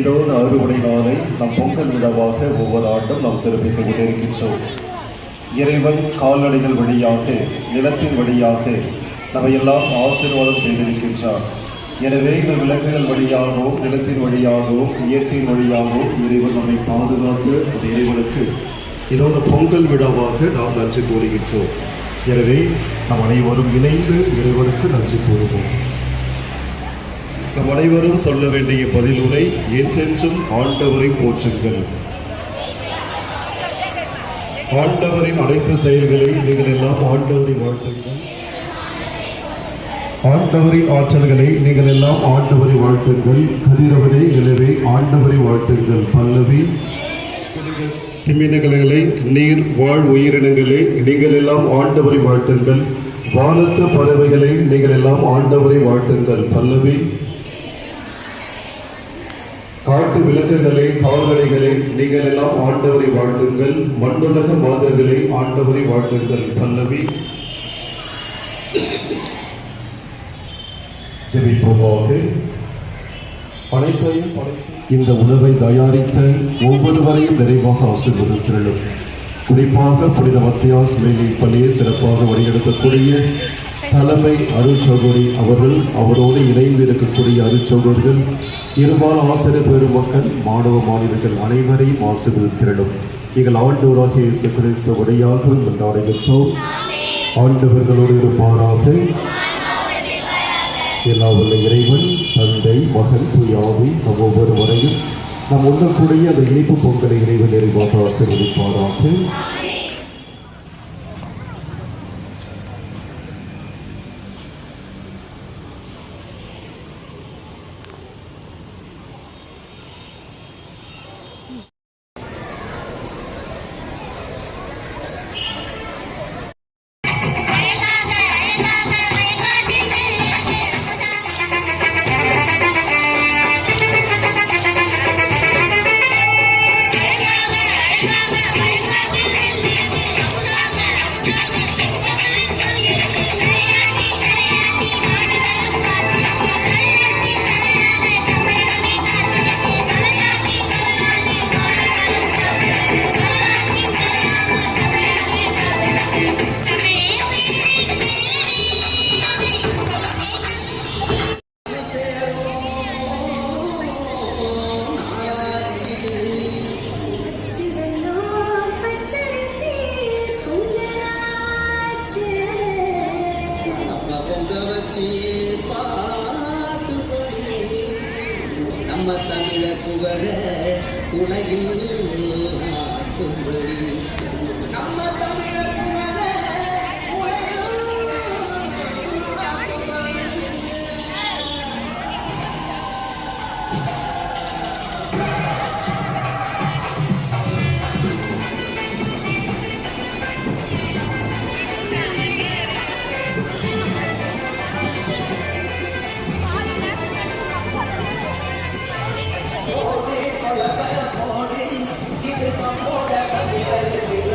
இதோடு அறுவடை நாளை நம் பொங்கல் விழாவாக ஒவ்வொரு ஆண்டும் நாம் சிறப்பித்துக் கொண்டிருக்கின்றோம். இறைவன் கால்நடைகள் வழியாக, நிலத்தின் வழியாக நம்ம எல்லாம் ஆசீர்வாதம் செய்திருக்கின்றார். எனவே இந்த விலங்குகள் வழியாகவும், நிலத்தின் வழியாகவும், இயற்கையின் வழியாகவும் இறைவன் நம்மை பாதுகாத்து அந்த இறைவனுக்கு இதோடு பொங்கல் விழாவாக நாம் நன்றி கூறுகின்றோம். எனவே நாம் அனைவரும் இணைந்து இறைவனுக்கு நன்றி கூறுவோம். நம் அனைவரும் சொல்ல வேண்டிய பதிலுரை, என்றென்றும் ஆண்டவரை போற்றுங்கள். ஆண்டவரின் அனைத்து செயல்களை நீங்கள் எல்லாம் ஆண்டவரை வாழ்த்துங்கள். ஆண்டவரின் ஆற்றல்களை நீங்கள் எல்லாம் ஆண்டவரை வாழ்த்துங்கள். கதிரவனே நிலவே ஆண்டவரை வாழ்த்துங்கள். பல்லவி, திமினங்களை நீர் வாழ் உயிரினங்களே நீங்கள் எல்லாம் ஆண்டவரை வாழ்த்துங்கள். வானத்து பறவைகளை நீங்கள் எல்லாம் ஆண்டவரை வாழ்த்துங்கள். பல்லவி, காட்டு விலங்குகளை, கால்நடைகளை நீங்கள் எல்லாம் ஆண்டவரை வாழ்த்துங்கள். மண்ணுலக மாதர்களை ஆண்டவரை வாழ்த்துங்கள். பல்லவி, ஜெபிப்போமாக. அனைத்தையும் இந்த உணவை தயாரித்த ஒவ்வொருவரையும் நிறைவாக ஆசீர்வதிக்கிறோம். குறிப்பாக புனித மத்தியாஸ் மேல்நிலைப் பள்ளியை சிறப்பாக வழிநடத்தக்கூடிய தலைமை அருட்சகோதரி அவர்கள், அவரோடு இணைந்து இருக்கக்கூடிய அருட்சகோதரிகள், இருபால் ஆசிரியர் பெருமக்கள், மாணவ மாணவிகள் அனைவரையும் ஆசீர்வதிக்கிறோம். எங்கள் ஆண்டவராகிய இயேசு கிறிஸ்து வழியாக கொண்டாடுகின்றோம். ஆண்டவர்களோடு இருப்பாராக. எல்லா உள்ள இறைவன் தந்தை, மகன், தூய ஆவி நம் ஒவ்வொருவரையும் நாம் உண்ணக்கூடிய அந்த இனிப்பு பொங்கலை இறைவன் நிறைவாக ஆசீர்வதிப்பாராக. நம்ம தமிழ புகழ உலகில் நாட்டும்படி நம்ம தமிழ புகழ போட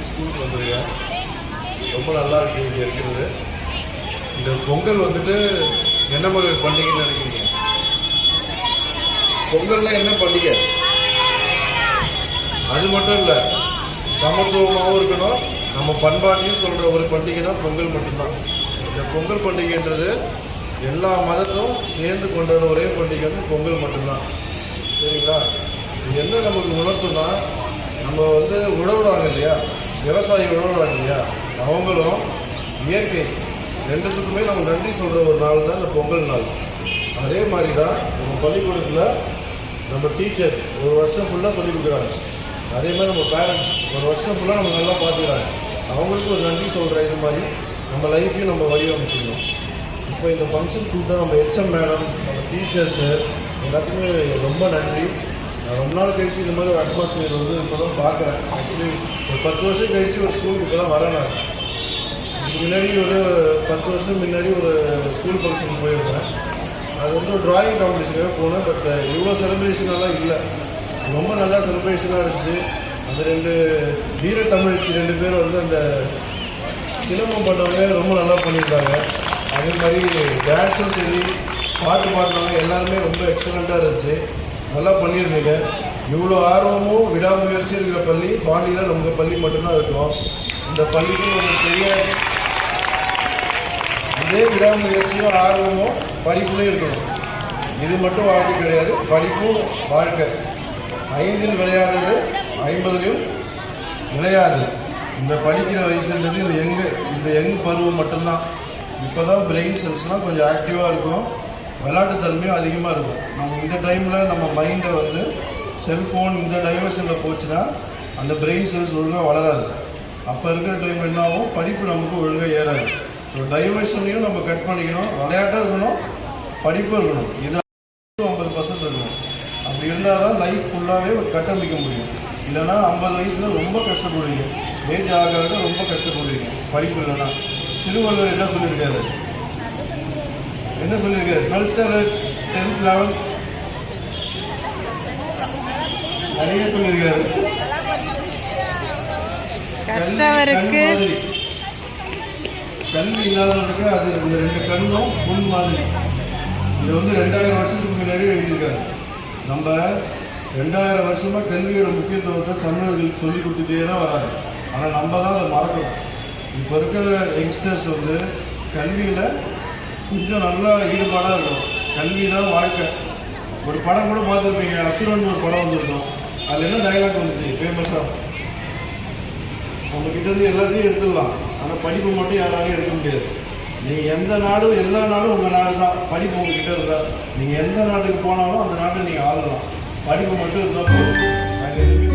ஸ்கூலுக்கு வந்துருக்கேன். ரொம்ப நல்லா இருக்கு இங்கே இருக்கிறது. இந்த பொங்கல் வந்துட்டு என்ன மாதிரி ஒரு பண்டிகைன்னு நினைக்கிறீங்க? பொங்கல்னா என்ன பண்டிகை? அது மட்டும் இல்லை, சமத்துவமாகவும் இருக்கணும், நம்ம பண்பாட்டையும் சொல்கிற ஒரு பண்டிகைனா பொங்கல் மட்டும்தான். இந்த பொங்கல் பண்டிகைன்றது எல்லா மதத்தும் சேர்ந்து கொண்டாட ஒரே பண்டிகை வந்து பொங்கல் மட்டும்தான். சரிங்களா? இது என்ன நமக்கு உணர்த்தும்னா, நம்ம வந்து உழவுறாங்க இல்லையா, விவசாயி உழவுறாங்க இல்லையா, அவங்களும் இயற்கை ரெண்டுத்துக்குமே நம்ம நன்றி சொல்கிற ஒரு நாள் தான் இந்த பொங்கல் நாள். அதே மாதிரி தான் நம்ம பள்ளிக்கூடத்தில் நம்ம டீச்சர் ஒரு வருஷம் ஃபுல்லாக சொல்லிக் கொடுக்குறாங்க. அதே மாதிரி நம்ம பேரண்ட்ஸ் ஒரு வருஷம் ஃபுல்லாக நம்ம நல்லா பார்த்துக்கிறாங்க. அவங்களுக்கு ஒரு நன்றி சொல்கிற இது மாதிரி நம்ம லைஃப்பையும் நம்ம வடிவமைச்சிக்கணும். இப்போ இந்த ஃபங்க்ஷன் ஃபுல்லாக நம்ம ஹெச்எம் மேடம், நம்ம டீச்சர்ஸு எல்லாத்துக்குமே ரொம்ப நன்றி. நான் ரொம்ப நாள் கழிச்சு இந்த மாதிரி ஒரு அட்மாஸ்பியர் வந்து இப்போ தான் பார்க்குறேன். ஆக்சுவலி ஒரு 10 வருஷம் கழிச்சு ஒரு ஸ்கூலுக்கு இப்போ தான் வரேன். நான் இதுக்கு முன்னாடி ஒரு 10 வருஷம் முன்னாடி ஒரு ஸ்கூல் ஃபங்க்ஷனுக்கு போயிருந்தேன். அது வந்து ஒரு ட்ராயிங் காம்படிஷனுக்காக போனேன். பட் இவ்வளோ செலிப்ரேஷனெல்லாம் இல்லை, ரொம்ப நல்லா செலிப்ரேஷனாக இருந்துச்சு. அந்த 2 வீர தமிழ்ச்சி 2 பேர் வந்து அந்த சிலம்பம் பண்ணவங்க ரொம்ப நல்லா பண்ணியிருந்தாங்க. அதே மாதிரி டான்ஸும் சரி, பாட்டு பாடினவங்க எல்லாருமே ரொம்ப எக்ஸலண்ட்டாக இருந்துச்சு. நல்லா பண்ணியிருந்தீங்க. இவ்வளோ ஆர்வமும் விடாமுயற்சி இருக்கிற பள்ளி பாண்டியில் நம்ம பள்ளி மட்டும்தான் இருக்கும். இந்த பள்ளிக்கு ஒரு பெரிய இதே விடாமுயற்சியும் ஆர்வமும் படிப்புலேயும் இருக்கணும். இது மட்டும் வாழ்க்கை கிடையாது, படிப்பும் வாழ்க்கை. 5இல் விளையாடுறது 50லையும் விளையாது. இந்த படிக்கிற வயசுன்றது இந்த யங் பருவம் மட்டும்தான். இப்போ தான் பிரெயின் செல்ஸ்லாம் கொஞ்சம் ஆக்டிவாக இருக்கும், விளையாட்டுத்தன்மையும் அதிகமாக இருக்கும். நம்ம இந்த டைமில் நம்ம மைண்டை வந்து செல்ஃபோன் இந்த டைவர்ஷனில் போச்சுன்னா அந்த பிரெயின் செல்ஸ் ஒழுங்காக வளராது. அப்போ இருக்கிற டைம் என்ன ஆகும், படிப்பு நமக்கு ஒழுங்காக ஏறாது. ஸோ டைவர்ஷனையும் நம்ம கட் பண்ணிக்கணும். விளையாட்டாக இருக்கணும், படிப்பும் இருக்கணும். இதை 50% இருக்கணும். அப்படி இருந்தால் தான் லைஃப் ஃபுல்லாகவே கட்டமைக்க முடியும். இல்லைனா 50 வயசில் ரொம்ப கஷ்டப்படுவீங்க, ஏஜ் ஆக ரொம்ப கஷ்டப்படுவீங்க படிப்பு இல்லைன்னா. திருவள்ளுவர் என்ன சொல்லியிருக்காரு, 12th ஸ்டாண்டர்ட் 10th 11th நிறைய சொல்லியிருக்காரு. கல்வி இல்லாதவருக்கு அது இந்த 2 கண்ணும் முன் மாதிரி. இது வந்து 2000 வருஷத்துக்கு முன்னாடி எழுதியிருக்காரு. நம்ம 2000 வருஷமாக கல்வியோட முக்கியத்துவத்தை தமிழர்களுக்கு சொல்லி கொடுத்துட்டே தான் வராது. ஆனால் நம்ம தான் அதை மறக்கிறோம். இப்போ இருக்கிற யங்ஸ்டர்ஸ் வந்து கல்வியில் கொஞ்சம் நல்லா ஈடுபாடாக இருக்கும். கல்வி தான் வாழ்க்கை. ஒரு படம் கூட பார்த்துருப்பீங்க, அசுரன் ஒரு படம் வந்துருக்கோம். அதில் என்ன டைலாக் வந்துச்சு ஃபேமஸாக, நம்மக்கிட்டேருந்து எல்லாத்தையும் எடுத்துடலாம், ஆனால் படிப்பு மட்டும் யாராலையும் எடுக்க முடியாது. நீங்கள் எந்த நாடும் எல்லா நாடும் உங்கள் நாடு தான். படிப்பு உங்ககிட்ட இருந்தால் நீங்கள் எந்த நாட்டுக்கு போனாலும் அந்த நாட்டை நீங்கள் ஆளலாம். படிப்பு மட்டும் இருந்தால் போதும்.